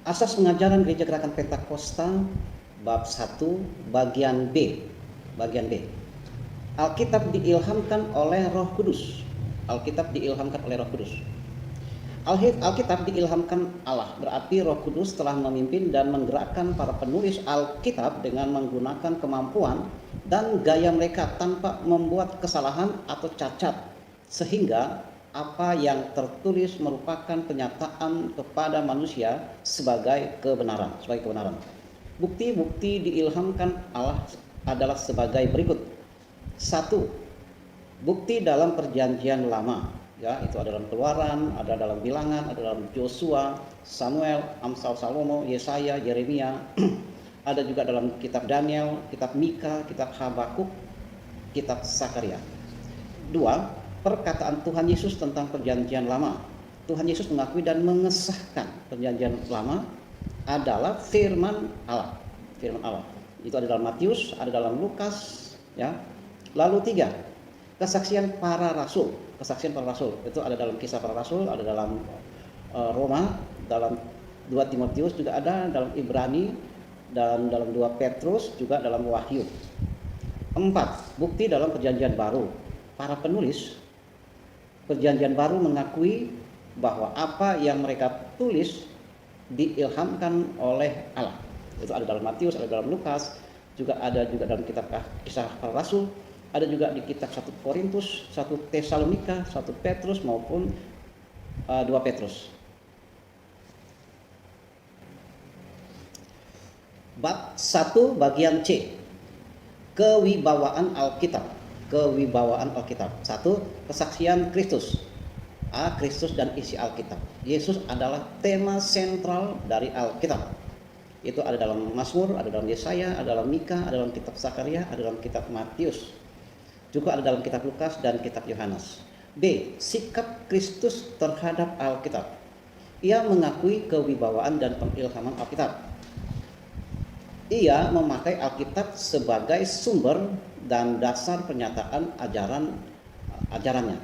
Asas pengajaran Gereja Gerakan Pentakosta bab 1 bagian B. Bagian B. Alkitab diilhamkan oleh Roh Kudus. Alkitab diilhamkan oleh Roh Kudus. Alkitab diilhamkan Allah, berarti Roh Kudus telah memimpin dan menggerakkan para penulis Alkitab dengan menggunakan kemampuan dan gaya mereka tanpa membuat kesalahan atau cacat, sehingga apa yang tertulis merupakan kenyataan kepada manusia sebagai kebenaran. Bukti-bukti diilhamkan Allah adalah sebagai berikut. 1. Bukti dalam perjanjian lama, ya, itu ada dalam Keluaran, ada dalam Bilangan, ada dalam Yosua, Samuel, Amsal, Salomo, Yesaya, Yeremia, ada juga dalam kitab Daniel, kitab Mika, kitab Habakuk, kitab Sakaria. 2. Perkataan Tuhan Yesus tentang perjanjian lama. Tuhan Yesus mengakui dan mengesahkan perjanjian lama adalah firman Allah. Firman Allah. Itu ada dalam Matius, ada dalam Lukas, ya. Lalu 3. Kesaksian para rasul. Kesaksian para rasul itu ada dalam Kisah Para Rasul, ada dalam Roma, dalam 2 Timotius juga ada, dalam Ibrani, dan dalam 2 Petrus, juga dalam Wahyu. 4. Bukti dalam perjanjian baru. Para penulis perjanjian baru mengakui bahwa apa yang mereka tulis diilhamkan oleh Allah. Itu ada dalam Matius, ada dalam Lukas, juga ada juga dalam kitab Kisah Para Rasul, ada juga di kitab 1 Korintus, 1 Tesalonika, 1 Petrus maupun 2 Petrus. Bab 1 bagian C. Kewibawaan Alkitab. Kewibawaan Alkitab. 1. Kesaksian Kristus. A. Kristus dan isi Alkitab. Yesus adalah tema sentral dari Alkitab. Itu ada dalam Mazmur, ada dalam Yesaya, ada dalam Mika, ada dalam kitab Sakaria, ada dalam kitab Matius. Juga ada dalam kitab Lukas dan kitab Yohanes. B. Sikap Kristus terhadap Alkitab. Ia mengakui kewibawaan dan pengilhaman Alkitab. Ia memakai Alkitab sebagai sumber dan dasar pernyataan ajarannya.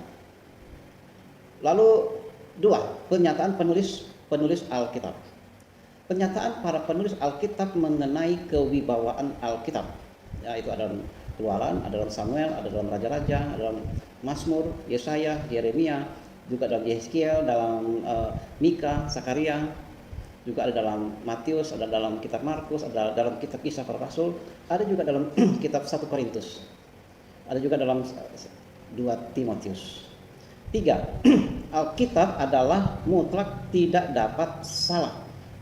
Lalu 2. Pernyataan penulis Alkitab. Pernyataan para penulis Alkitab mengenai kewibawaan Alkitab. Ya, itu ada dalam Keluaran, ada dalam Samuel, ada dalam Raja-Raja, ada dalam Mazmur, Yesaya, Yeremia, juga dalam Yeskiel, dalam Mika, Sakaria, juga ada dalam Matius, ada dalam kitab Markus, ada dalam kitab Kisah Para Rasul, ada juga dalam kitab 1 Korintus, ada juga dalam 2 Timotius. 3. Alkitab adalah mutlak tidak dapat salah.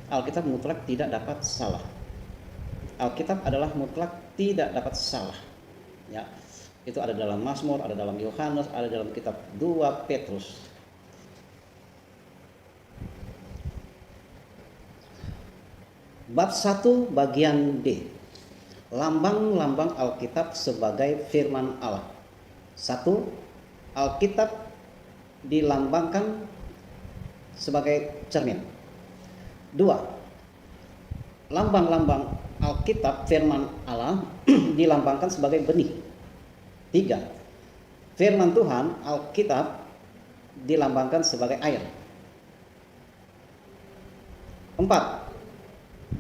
Alkitab mutlak tidak dapat salah. Alkitab adalah mutlak tidak dapat salah. Ya, itu ada dalam Mazmur, ada dalam Yohanes, ada dalam kitab 2 Petrus. Bab 1 bagian D. Lambang-lambang Alkitab sebagai firman Allah. 1. Alkitab dilambangkan sebagai cermin. 2. Lambang-lambang Alkitab firman Allah dilambangkan sebagai benih. 3. Firman Tuhan Alkitab dilambangkan sebagai air. 4.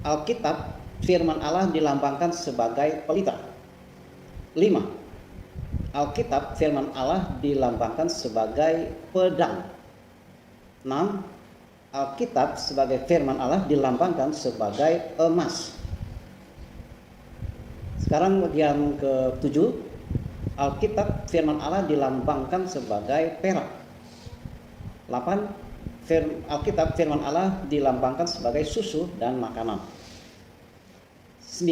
Alkitab firman Allah dilambangkan sebagai pelita. 5. Alkitab firman Allah dilambangkan sebagai pedang. 6. Alkitab sebagai firman Allah dilambangkan sebagai emas. Sekarang bagian ke-7. Alkitab firman Allah dilambangkan sebagai perak. 8. Alkitab firman Allah dilambangkan sebagai susu dan makanan. 9.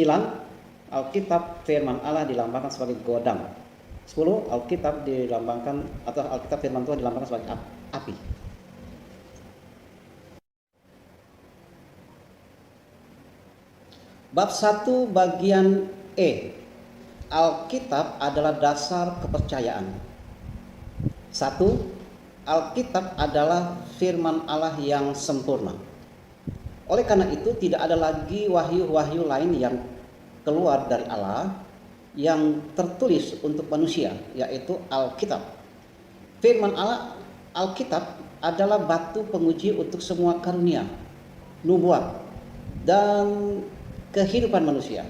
Alkitab firman Allah dilambangkan sebagai godang. 10. Alkitab dilambangkan atau Alkitab firman Tuhan dilambangkan sebagai api. Bab 1 bagian E. Alkitab adalah dasar kepercayaan. 1. Alkitab adalah firman Allah yang sempurna. Oleh karena itu tidak ada lagi wahyu-wahyu lain yang keluar dari Allah yang tertulis untuk manusia, yaitu Alkitab. Firman Allah, Alkitab adalah batu penguji untuk semua karunia, nubuat, dan kehidupan manusia.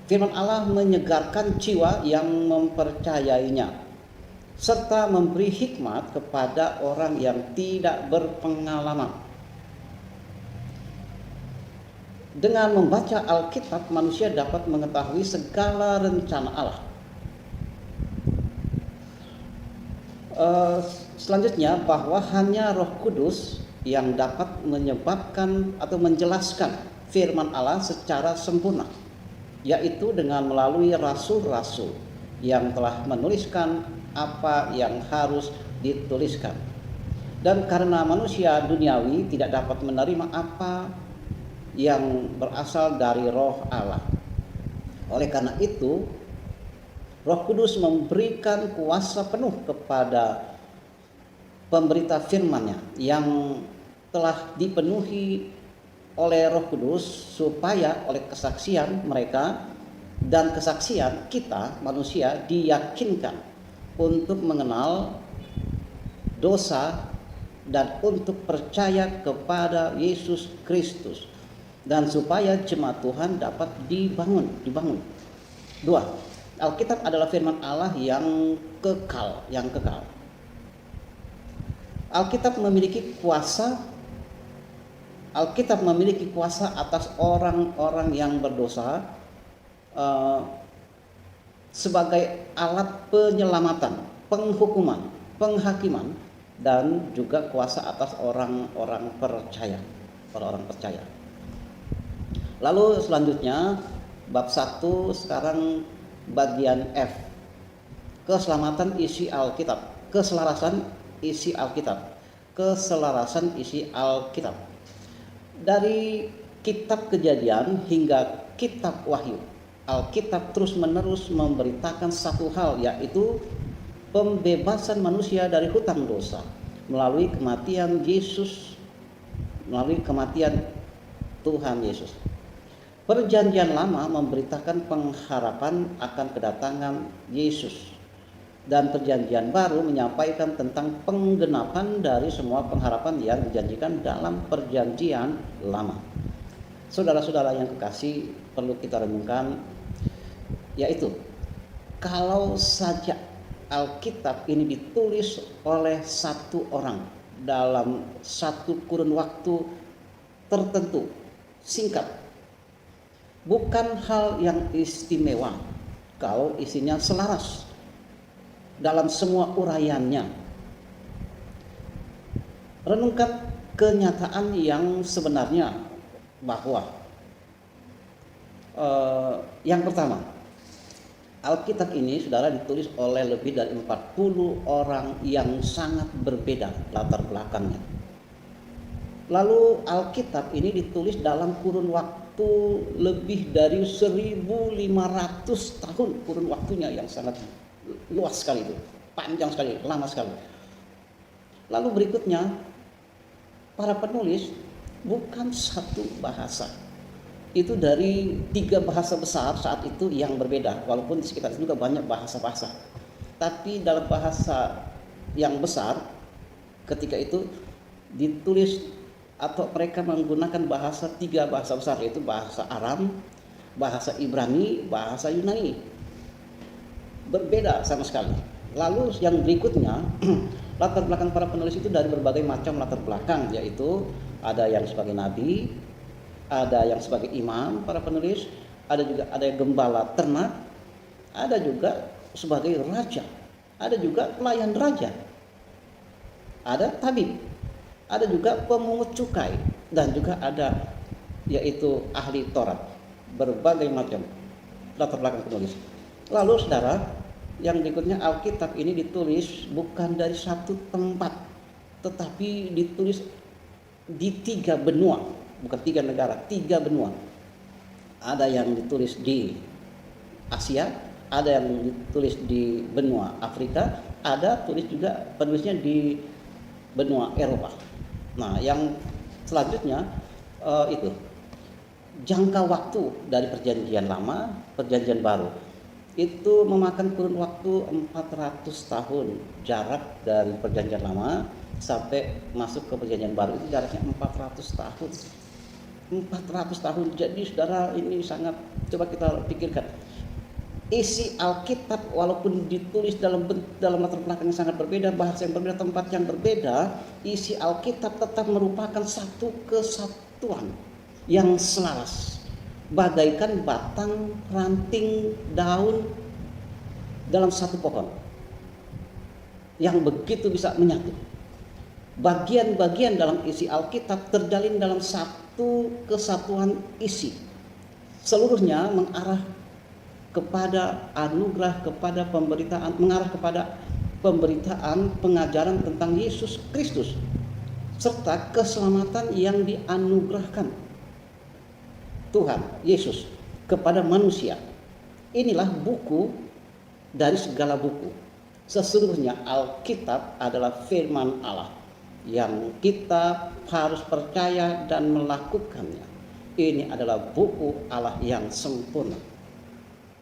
Firman Allah menyegarkan jiwa yang mempercayainya, serta memberi hikmat kepada orang yang tidak berpengalaman. Dengan membaca Alkitab, manusia dapat mengetahui segala rencana Allah. Selanjutnya, bahwa hanya Roh Kudus yang dapat menyebabkan atau menjelaskan firman Allah secara sempurna, yaitu dengan melalui rasul-rasul yang telah menuliskan apa yang harus dituliskan. Dan karena manusia duniawi tidak dapat menerima apa yang berasal dari Roh Allah, oleh karena itu Roh Kudus memberikan kuasa penuh kepada pemberita firman-Nya yang telah dipenuhi oleh Roh Kudus, supaya oleh kesaksian mereka dan kesaksian kita manusia diyakinkan untuk mengenal dosa dan untuk percaya kepada Yesus Kristus, dan supaya jemaat Tuhan dapat dibangun. 2. Alkitab adalah firman Allah yang kekal, Alkitab memiliki kuasa atas orang-orang yang berdosa, sebagai alat penyelamatan, penghukuman, penghakiman, dan juga kuasa atas orang-orang percaya. Lalu selanjutnya bab 1 sekarang bagian F. Keselarasan isi Alkitab. Dari kitab Kejadian hingga kitab Wahyu, Alkitab terus-menerus memberitakan satu hal, yaitu pembebasan manusia dari hutang dosa melalui kematian Tuhan Yesus. Perjanjian Lama memberitakan pengharapan akan kedatangan Yesus, dan Perjanjian Baru menyampaikan tentang penggenapan dari semua pengharapan yang dijanjikan dalam Perjanjian Lama. Saudara-saudara yang kekasih, perlu kita renungkan, yaitu kalau saja Alkitab ini ditulis oleh satu orang dalam satu kurun waktu tertentu, singkat, bukan hal yang istimewa kalau isinya selaras dalam semua uraiannya. Renungkan kenyataan yang sebenarnya, bahwa yang pertama, Alkitab ini saudara ditulis oleh lebih dari 40 orang yang sangat berbeda latar belakangnya. Lalu Alkitab ini ditulis dalam kurun waktu lebih dari 1.500 tahun, kurun waktunya yang sangat luas sekali itu, panjang sekali, lama sekali. Lalu berikutnya, para penulis bukan satu bahasa, itu dari 3 bahasa besar saat itu yang berbeda, walaupun di sekitar itu juga banyak bahasa-bahasa, tapi dalam bahasa yang besar ketika itu ditulis atau mereka menggunakan 3 bahasa besar, yaitu bahasa Aram, bahasa Ibrani, bahasa Yunani. Berbeda sama sekali. Lalu yang berikutnya, latar belakang para penulis itu dari berbagai macam latar belakang, yaitu ada yang sebagai nabi, ada yang sebagai imam para penulis, ada yang gembala ternak, ada juga sebagai raja, ada juga pelayan raja, ada tabib, ada juga pemungut cukai, dan juga ada yaitu ahli Taurat. Berbagai macam latar belakang penulis. Lalu saudara, yang berikutnya, Alkitab ini ditulis bukan dari satu tempat, tetapi ditulis di 3 benua, bukan 3 negara, 3 benua. Ada yang ditulis di Asia, ada yang ditulis di benua Afrika, ada tulis juga penulisnya di benua Eropa. Nah, yang selanjutnya itu jangka waktu dari Perjanjian Lama, Perjanjian Baru itu memakan kurun waktu 400 tahun. Jarak dari Perjanjian Lama sampai masuk ke Perjanjian Baru itu jaraknya 400 tahun. 400 tahun. Jadi saudara, ini sangat, coba kita pikirkan. Isi Alkitab walaupun ditulis dalam latar belakang yang sangat berbeda, bahasa yang berbeda, tempat yang berbeda, isi Alkitab tetap merupakan satu kesatuan yang selaras, bagaikan batang, ranting, daun dalam satu pohon yang begitu bisa menyatu. Bagian-bagian dalam isi Alkitab terjalin dalam satu kesatuan isi. Seluruhnya mengarah kepada anugerah, kepada pemberitaan, mengarah kepada pemberitaan pengajaran tentang Yesus Kristus serta keselamatan yang dianugerahkan Tuhan Yesus kepada manusia. Inilah buku dari segala buku. Sesungguhnya Alkitab adalah firman Allah yang kita harus percaya dan melakukannya. Ini adalah buku Allah yang sempurna.